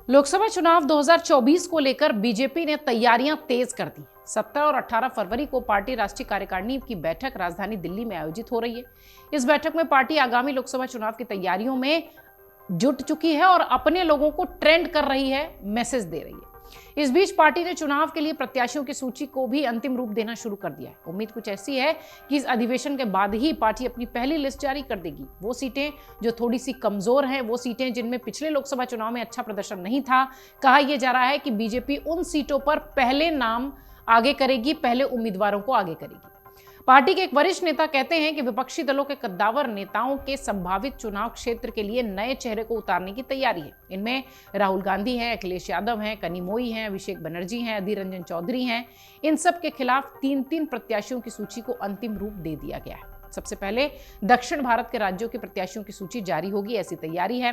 लोकसभा चुनाव 2024 को लेकर बीजेपी ने तैयारियां तेज कर दी। 17 और 18 फरवरी को पार्टी राष्ट्रीय कार्यकारिणी की बैठक राजधानी दिल्ली में आयोजित हो रही है। इस बैठक में पार्टी आगामी लोकसभा चुनाव की तैयारियों में जुट चुकी है और अपने लोगों को ट्रेंड कर रही है, मैसेज दे रही है। इस बीच पार्टी ने चुनाव के लिए प्रत्याशियों की सूची को भी अंतिम रूप देना शुरू कर दिया है। उम्मीद कुछ ऐसी है कि इस अधिवेशन के बाद ही पार्टी अपनी पहली लिस्ट जारी कर देगी। वो सीटें जो थोड़ी सी कमजोर हैं, वो सीटें जिनमें पिछले लोकसभा चुनाव में अच्छा प्रदर्शन नहीं था। कहा यह जा रहा है कि बीजेपी उन सीटों पर पहले नाम आगे करेगी, पहले उम्मीदवारों को आगे करेगी। पार्टी के एक वरिष्ठ नेता कहते हैं कि विपक्षी दलों के कद्दावर नेताओं के संभावित चुनाव क्षेत्र के लिए नए चेहरे को उतारने की तैयारी है। इनमें राहुल गांधी हैं, अखिलेश यादव हैं, कनिमोई हैं, अभिषेक बनर्जी हैं, अधीर रंजन चौधरी हैं। इन सब के खिलाफ 3-3 प्रत्याशियों की सूची को अंतिम रूप दे दिया गया है। सबसे पहले दक्षिण भारत के राज्यों के प्रत्याशियों की सूची जारी होगी, ऐसी तैयारी है।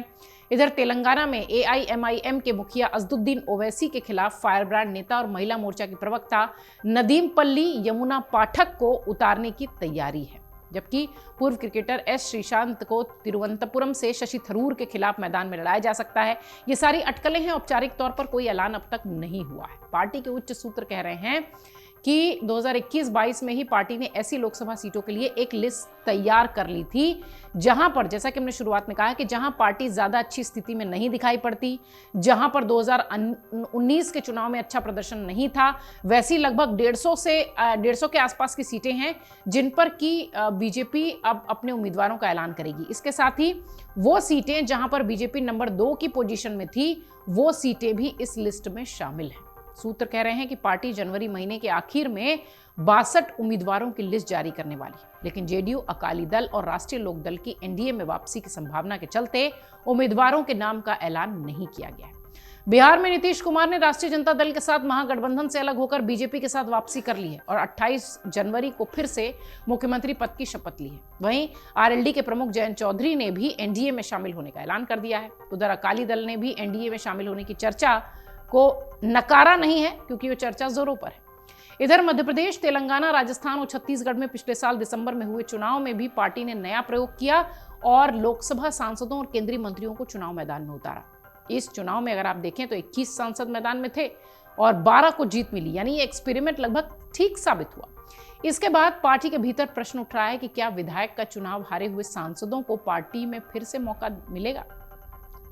इधर तेलंगाना में AIMIM के मुखिया अजदुद्दीन ओवैसी के खिलाफ फायरब्रांड नेता और महिला मोर्चा की प्रवक्ता नदीमपल्ली यमुना पाठक को उतारने की तैयारी है, जबकि पूर्व क्रिकेटर S श्रीशांत को तिरुवनंतपुरम से शशि थरूर के खिलाफ मैदान में लड़ाया जा सकता है। ये सारी अटकलें हैं, औपचारिक तौर पर कोई ऐलान अब तक नहीं हुआ है। पार्टी के उच्च सूत्र कह रहे हैं कि 2021-22 में ही पार्टी ने ऐसी लोकसभा सीटों के लिए एक लिस्ट तैयार कर ली थी, जहां पर, जैसा कि हमने शुरुआत में कहा, कि जहां पार्टी ज्यादा अच्छी स्थिति में नहीं दिखाई पड़ती, जहां पर 2019 के चुनाव में अच्छा प्रदर्शन नहीं था, वैसी लगभग 150 के आसपास की सीटें हैं जिन पर कि बीजेपी अब अपने उम्मीदवारों का ऐलान करेगी। इसके साथ ही वो सीटें जहां पर बीजेपी नंबर 2 की पोजीशन में थी, वो सीटें भी इस लिस्ट में शामिल हैं। सूत्र कह रहे हैं कि पार्टी जनवरी महीने के आखिर में 62 उम्मीदवारों की लिस्ट जारी करने वाली है, लेकिन जेडीयू, अकाली दल और राष्ट्रीय लोकदल की एनडीए में वापसी की संभावना के चलते उम्मीदवारों के नाम का ऐलान नहीं किया गया है। बिहार में नीतीश कुमार ने राष्ट्रीय जनता दल के साथ महागठबंधन से अलग होकर बीजेपी के साथ वापसी कर ली है और 28 जनवरी को फिर से मुख्यमंत्री पद की शपथ ली है। वहीं आरएलडी के प्रमुख जयंत चौधरी ने भी एनडीए में शामिल होने का ऐलान कर दिया है। उधर अकाली दल ने भी एनडीए में शामिल होने की चर्चा को नकारा नहीं है, क्योंकि वो चर्चा जोरों पर है। इधर मध्य प्रदेश, तेलंगाना, राजस्थान और छत्तीसगढ़ में पिछले साल दिसंबर में हुए चुनाव में भी पार्टी ने नया प्रयोग किया और लोकसभा सांसदों और केंद्रीय मंत्रियों को चुनाव मैदान में उतारा। इस चुनाव में अगर आप देखें तो 21 सांसद मैदान में थे और 12 को जीत मिली, यानी ये एक्सपेरिमेंट लगभग ठीक साबित हुआ। इसके बाद पार्टी के भीतर प्रश्न उठ रहा है कि क्या विधायक का चुनाव हारे हुए सांसदों को पार्टी में फिर से मौका मिलेगा।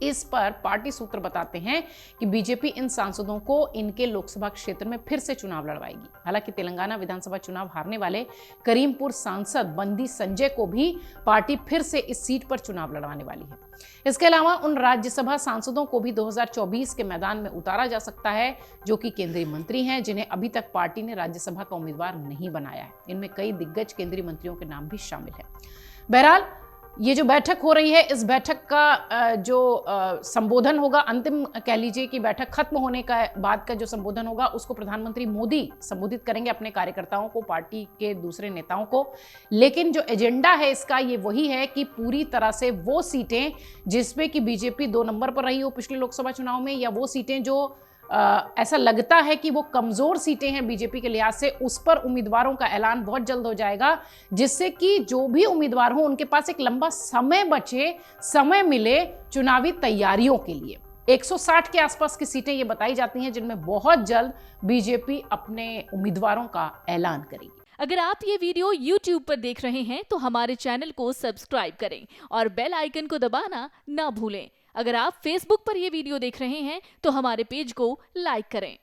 इस पर पार्टी सूत्र बताते हैं कि बीजेपी इन सांसदों को इनके लोकसभा क्षेत्र में फिर से चुनाव लड़वाएगी। हालांकि तेलंगाना विधानसभा चुनाव हारने वाले करीमपुर सांसद बंदी संजय को भी पार्टी फिर से इस सीट पर चुनाव लड़वाने वाली है। इसके अलावा उन राज्यसभा सांसदों को भी 2024 के मैदान में उतारा जा सकता है, जो कि केंद्रीय मंत्री हैं, जिन्हें अभी तक पार्टी ने राज्यसभा का उम्मीदवार नहीं बनाया है। इनमें कई दिग्गज केंद्रीय मंत्रियों के नाम भी शामिल है। बहरहाल ये जो बैठक हो रही है, इस बैठक का जो संबोधन होगा, अंतिम कह लीजिए कि बैठक खत्म होने का बाद का जो संबोधन होगा, उसको प्रधानमंत्री मोदी संबोधित करेंगे अपने कार्यकर्ताओं को, पार्टी के दूसरे नेताओं को। लेकिन जो एजेंडा है इसका, ये वही है कि पूरी तरह से वो सीटें जिसमें कि बीजेपी 2 नंबर पर रही हो पिछले लोकसभा चुनाव में, या वो सीटें जो ऐसा लगता है कि वो कमजोर सीटें हैं बीजेपी के लिहाज से, उस पर उम्मीदवारों का ऐलान बहुत जल्द हो जाएगा, जिससे कि जो भी उम्मीदवार हो उनके पास एक लंबा समय बचे, समय मिले चुनावी तैयारियों के लिए। 160 के आसपास की सीटें ये बताई जाती हैं जिनमें बहुत जल्द बीजेपी अपने उम्मीदवारों का ऐलान करेगी। अगर आप ये वीडियो YouTube पर देख रहे हैं तो हमारे चैनल को सब्सक्राइब करें और बेल आइकन को दबाना ना भूलें। अगर आप Facebook पर यह वीडियो देख रहे हैं तो हमारे पेज को लाइक करें।